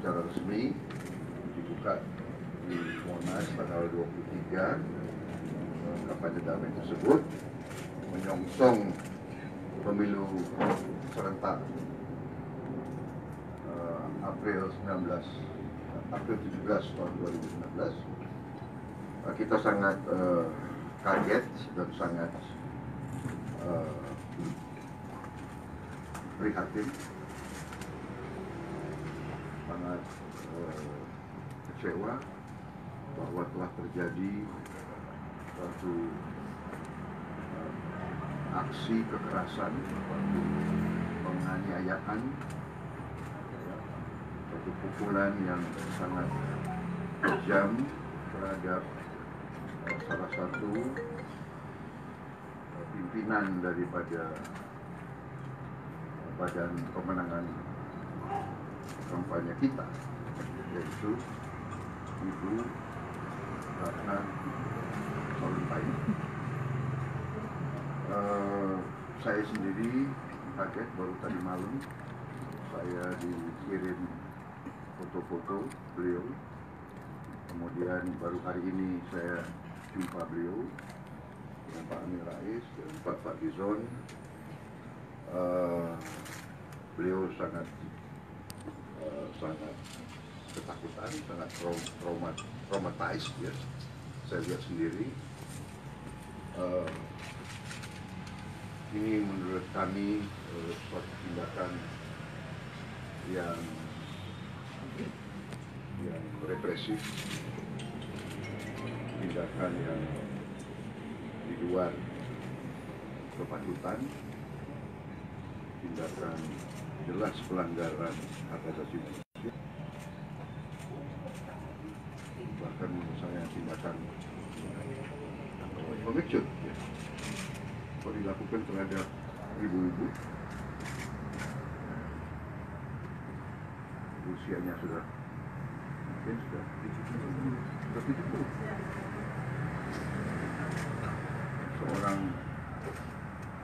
secara resmi dibuka di Monas tanggal 23 kampanye damai tersebut menyongsong pemilu serentak April 17 tahun 2019. Kita sangat kaget dan sangat prihatin, sangat kecewa bahwa telah terjadi suatu aksi kekerasan, penganiayaan, suatu pukulan yang sangat kejam terhadap salah satu pimpinan daripada badan pemenangan kampanye kita, yaitu Ibu Ratna Sarumpait. Saya sendiri kaget, baru tadi malam saya dikirim foto-foto beliau, kemudian baru hari ini saya jumpa beliau dengan Pak Amin Rais dan Pak Fadlizon. Beliau sangat ketakutan, sangat traumatized ya. Saya lihat sendiri. Ini menurut kami suatu tindakan yang represif, tindakan yang di luar kepatutan, tindakan jelas pelanggaran hak asasi manusia, bahkan menurut saya tindakan pengecut ya, kalau dilakukan terhadap ibu-ibu usianya sudah mungkin sudah 70. Seorang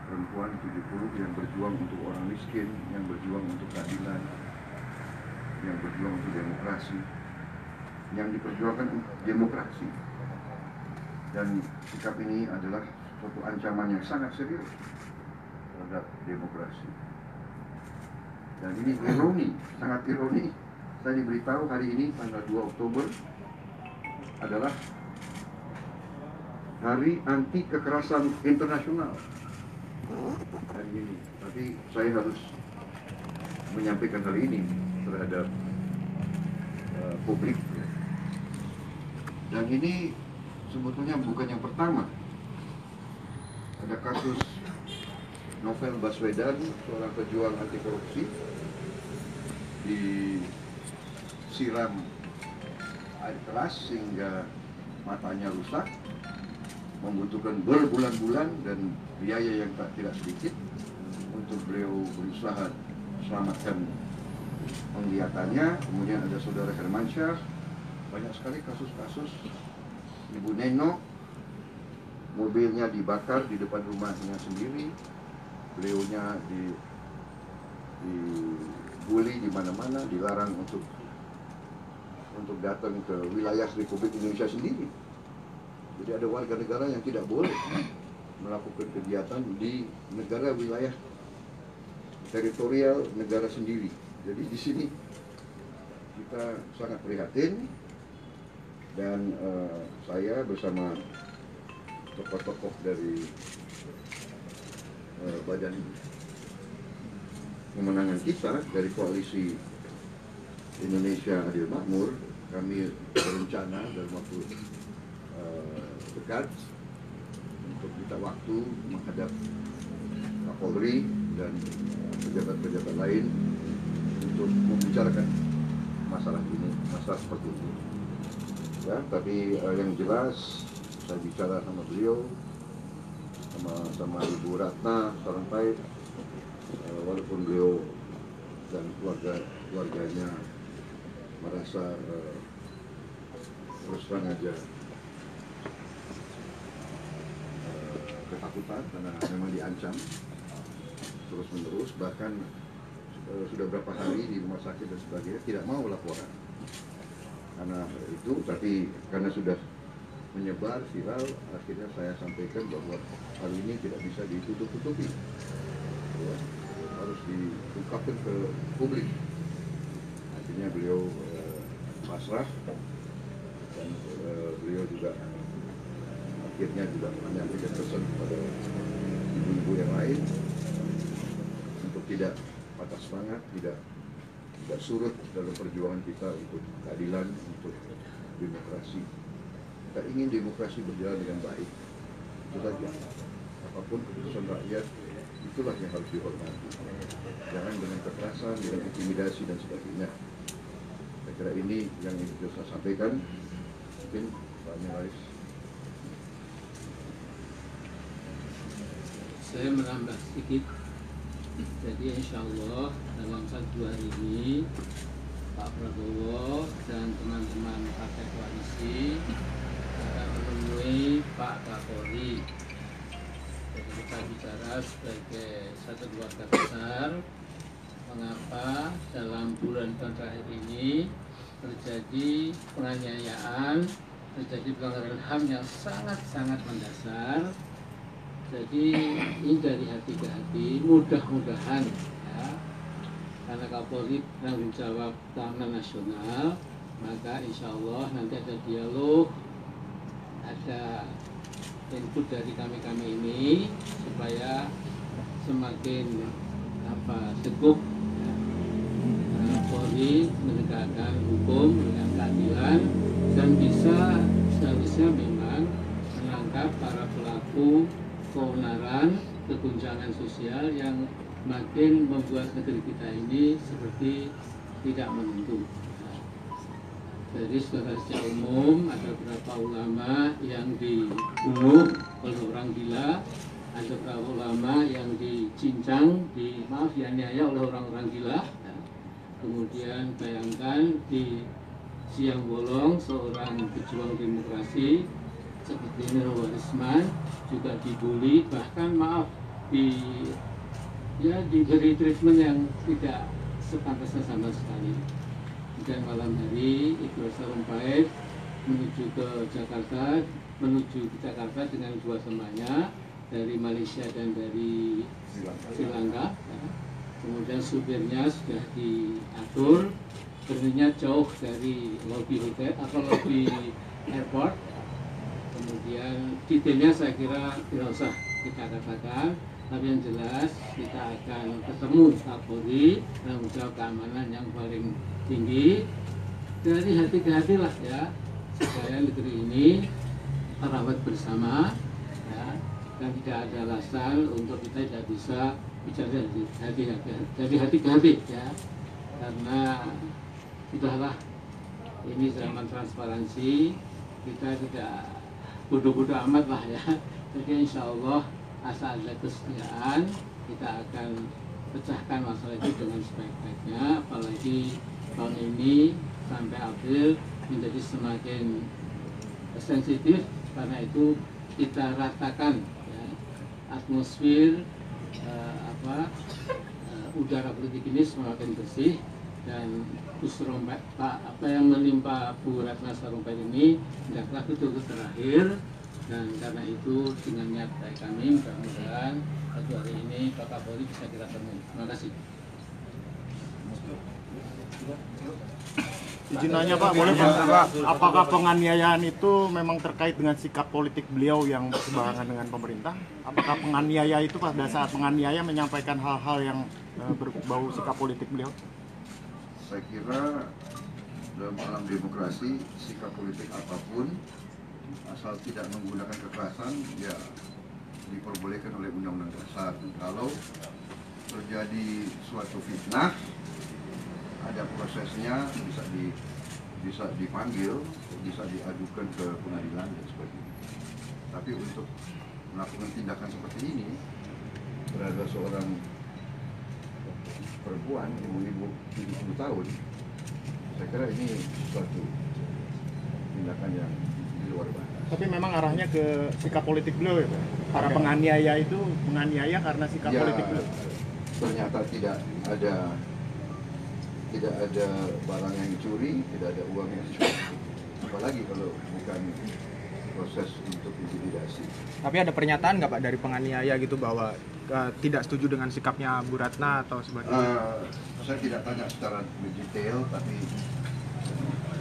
perempuan 70 yang berjuang untuk orang miskin, yang berjuang untuk keadilan, yang berjuang untuk demokrasi, yang diperjuangkan demokrasi. Dan sikap ini adalah suatu ancaman yang sangat serius terhadap demokrasi. Dan ini ironi, sangat ironi. Saya diberitahu hari ini tanggal 2 Oktober adalah Hari Anti Kekerasan Internasional. Hari ini, tapi saya harus menyampaikan hal ini terhadap publik. Dan ini sebetulnya bukan yang pertama. Ada kasus Novel Baswedan, seorang pejuang anti korupsi, disiram air keras sehingga matanya rusak, membutuhkan berbulan-bulan dan biaya yang tidak sedikit untuk beliau berusaha selamatkan penglihatannya. Kemudian ada saudara Hermansyah, banyak sekali kasus-kasus. Ibu Neno, mobilnya dibakar di depan rumahnya sendiri, beliaunya dibully di mana-mana, dilarang untuk datang ke wilayah Republik Indonesia sendiri. Jadi ada warga negara yang tidak boleh melakukan kegiatan di negara wilayah teritorial negara sendiri. Jadi di sini kita sangat prihatin, dan saya bersama tokoh-tokoh dari badan pemenangan kita dari koalisi Indonesia Adil Makmur, kami berencana dalam waktu dekat untuk minta waktu menghadap Kapolri dan pejabat-pejabat lain untuk membicarakan masalah ini, masalah seperti ini. Ya, tapi yang jelas saya bicara sama beliau, sama Ibu Ratna Sarumpait, walaupun beliau dan keluarganya merasa terus terang aja ketakutan karena memang diancam terus menerus, bahkan sudah berapa hari di rumah sakit dan sebagainya, tidak mau laporan. Karena itu, tapi karena sudah menyebar viral, akhirnya saya sampaikan bahwa hal ini tidak bisa ditutup-tutupi, ya, harus diungkapkan ke publik. Akhirnya beliau pasrah, dan beliau juga akhirnya juga menyampaikan pesan kepada ibu-ibu yang lain untuk tidak patah semangat, tidak surut dalam perjuangan kita untuk keadilan, untuk demokrasi. Kita ingin demokrasi berjalan dengan baik, itu saja. Apapun keputusan rakyat, itulah yang harus dihormati. Jangan dengan kekerasan, dengan intimidasi dan sebagainya. Saya kira ini yang ingin saya sampaikan. Mungkin Pak Rais. Saya menambah sedikit. Jadi insya Allah dalam 1-2 hari ini Pak Prabowo dan teman-teman partai koalisi akan menemui Pak Kapolri. Jadi kita bicara sebagai satu keluarga besar, mengapa dalam bulan terakhir ini terjadi penganiayaan, terjadi pelanggaran HAM yang sangat-sangat mendasar. Jadi ini dari hati ke hati, mudah-mudahan ya, karena Kapolri tanggung jawab keamanan nasional, maka insya Allah nanti ada dialog, ada input dari kami ini supaya semakin teguh ya, Polri menegakkan hukum dengan keadilan dan bisa seharusnya memang menangkap para pelaku keonaran, keguncangan sosial yang makin membuat negeri kita ini seperti tidak menentu. Jadi secara umum ada beberapa ulama yang dibunuh oleh orang gila, ada beberapa ulama yang dicincang, dianiaya oleh orang-orang gila. Kemudian bayangkan di siang bolong seorang pejuang demokrasi seperti Nurul Warisman juga dibully, bahkan diberi treatment yang tidak sepantasnya sama sekali. Dan malam hari Iqbal Sarumpait menuju ke Jakarta dengan 2 temannya dari Malaysia dan dari Sri Lanka. Kemudian supirnya sudah diatur, berniat jauh dari lobi hotel atau lobi airport. Kemudian detailnya saya kira tidak usah kita katakan, tapi yang jelas kita akan ketemu Kapolri dalam jawab keamanan yang paling tinggi. Dari hati ke hati lah ya, supaya negeri ini terawat bersama ya, dan tidak ada alasan untuk kita tidak bisa bicara dari hati ke hati ya, karena sudahlah ini zaman transparansi, kita tidak bodoh-bodoh amat lah ya. Jadi insya Allah asal ada kesetiaan, kita akan pecahkan masalah itu dengan sebaik-baiknya. Apalagi tahun ini sampai April menjadi semakin sensitif, karena itu kita ratakan ya, atmosfer udara politik ini semakin bersih. Dan apa yang menimpa Bu Ratna Sarumpait ini hendaklah betul-betul terakhir, dan karena itu dengan niat baik kami mudah-mudahan satu hari ini Pak Kapolri bisa kita temui. Terima kasih. Izin nanya Pak, boleh Pak? Apakah penganiayaan itu memang terkait dengan sikap politik beliau yang berseberangan dengan pemerintah? Apakah penganiaya itu pada saat penganiaya menyampaikan hal-hal yang berbau sikap politik beliau? Saya kira dalam alam demokrasi, sikap politik apapun asal tidak menggunakan kekerasan ya diperbolehkan oleh Undang-Undang Dasar. Kalau terjadi suatu fitnah, ada prosesnya, bisa dipanggil, bisa diajukan ke pengadilan dan sebagainya. Tapi untuk melakukan tindakan seperti ini terhadap seorang perempuan, ibu-ibu 70 tahun, saya kira ini suatu tindakan yang di luar batas. Tapi memang arahnya ke sikap politik beliau ya Pak? Para penganiaya itu menganiaya karena sikap politik beliau? Ternyata tidak ada tidak ada barang yang dicuri, tidak ada uang yang dicuri. Apalagi kalau bukan proses untuk intimidasi. Tapi ada pernyataan nggak Pak dari penganiaya gitu bahwa tidak setuju dengan sikapnya Bu Ratna atau sebagainya? Saya tidak tanya secara detail, tapi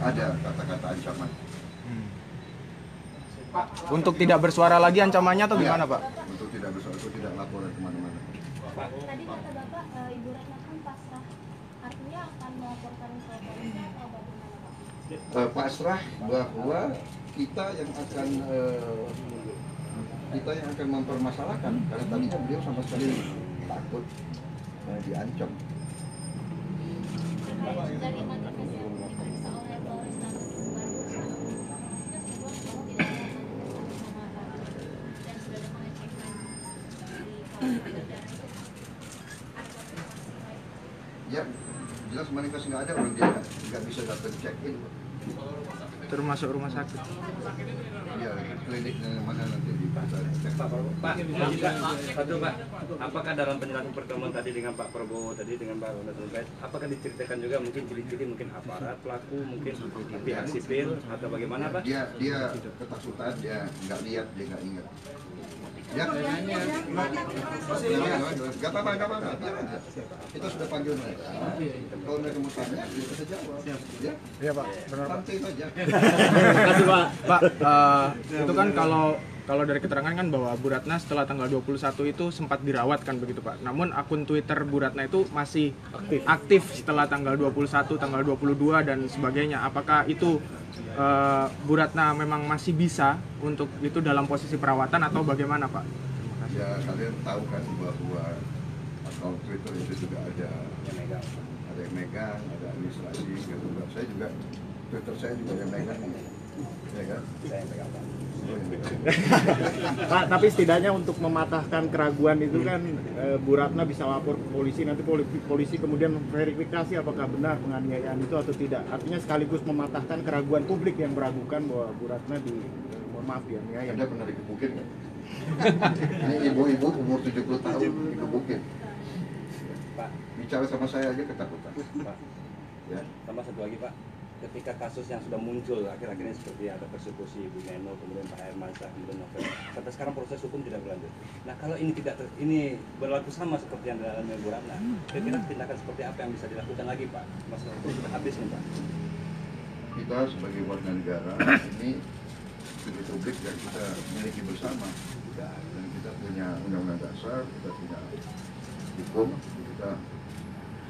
ada kata-kata ancaman. Untuk tidak bersuara lagi ancamannya atau gimana Pak? Untuk tidak bersuara, untuk tidak laporan kemana-mana. Tadi kata Bapak, Ibu Ratna kan pasrah, artinya akan melaporkan ke polisi atau bagaimana Pak? Pasrah bahwa kita yang akan mempermasalahkan, karena tadinya beliau sama sekali takut diancam. Dari manifest yang diperiksa oleh Polres Bandung, Polisinya sebelum bahwa tidak ada manifest sama Pak dan sudah ada pengecekan dari Polres Bandung itu Ya, jelas manifest nggak ada, orang dia nggak bisa datang check-in. Termasuk rumah sakit. Ya, kliniknya mana nanti di pasar. Pak, apakah dalam penjelasan pertemuan tadi dengan Pak Prabowo tadi dengan Pak Ronald Sarumpait, apakah diceritakan juga mungkin ciri-ciri mungkin aparat pelaku, mungkin pihak sipil atau bagaimana Pak? Dia ketakutan, dia nggak lihat, dia nggak ingat. Ya, nggak apa-apa, biar aja. Kita sudah panggil mereka. Kalau mereka mau tanya, dia bisa jawab. Ya, Iya Pak, benar Pak. santai saja. Pak, itu kan kalau dari keterangan kan bahwa Bu Ratna setelah tanggal 21 itu sempat dirawat kan begitu Pak. Namun akun Twitter Bu Ratna itu masih aktif setelah tanggal 21, tanggal 22 dan sebagainya. Apakah itu Bu Ratna memang masih bisa untuk itu dalam posisi perawatan atau bagaimana Pak? Ya, kalian tahu kan bahwa akun Twitter itu juga ada yang megang, ada administrasi, gitu. Saya juga Twitter saya juga yang megang, ya kan? Saya yang megang. Pak, tapi setidaknya untuk mematahkan keraguan itu kan Bu Ratna bisa lapor ke polisi, nanti polisi kemudian verifikasi apakah benar penganiayaan itu atau tidak. Artinya sekaligus mematahkan keraguan publik yang meragukan bahwa Bu Ratna mohon maaf ya, Anda pernah dikebukin nggak? Ini ibu-ibu umur 70 tahun dikebukin. Pak, Bicara sama saya aja ketakutan. Pak, Ya. tambah satu lagi Pak. Ketika kasus yang sudah muncul akhir-akhir ini seperti ada persekusi Ibu Neno, kemudian Pak Herman Syah, kemudian Novel, sampai sekarang proses hukum tidak berlanjut. Nah kalau ini ini berlaku sama seperti yang dialami Bu Ratna, kira-kira tindakan seperti apa yang bisa dilakukan lagi Pak? Masalah hukum sudah habis nih Pak. Kita sebagai warga negara ini studi publik yang kita miliki bersama. Dan kita punya undang-undang dasar, kita punya hukum, kita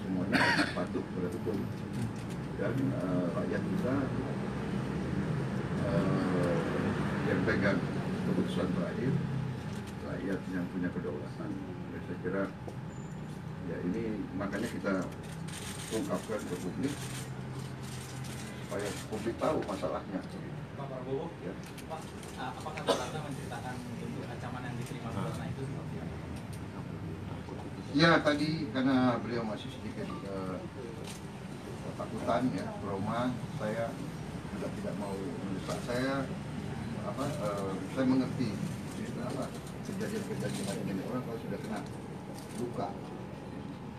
semuanya harus patuh pada hukum. Dan rakyat kita yang pegang keputusan terakhir, rakyat yang punya kedaulatan. Jadi saya kira ya ini makanya kita ungkapkan ke publik supaya publik tahu masalahnya. Pak Prabowo, Ya. Pak, apakah Pak Ratna menceritakan bentuk ancaman yang diterima Bu Ratna itu seperti apa? Ya tadi karena beliau masih sedikit ketakutan ya, trauma, saya juga tidak mau mendesak. Saya mengerti kejadian-kejadian ini, orang kalau sudah kena luka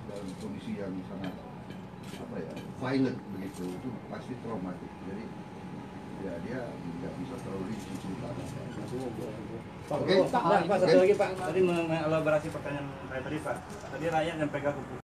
dalam kondisi yang sangat violent begitu, itu pasti traumatik. Jadi ya dia tidak bisa terlalu rinci cerita. Pak, satu lagi Pak, tadi mengelaborasi pertanyaan saya tadi Pak. Tadi rakyat yang pegang hukum.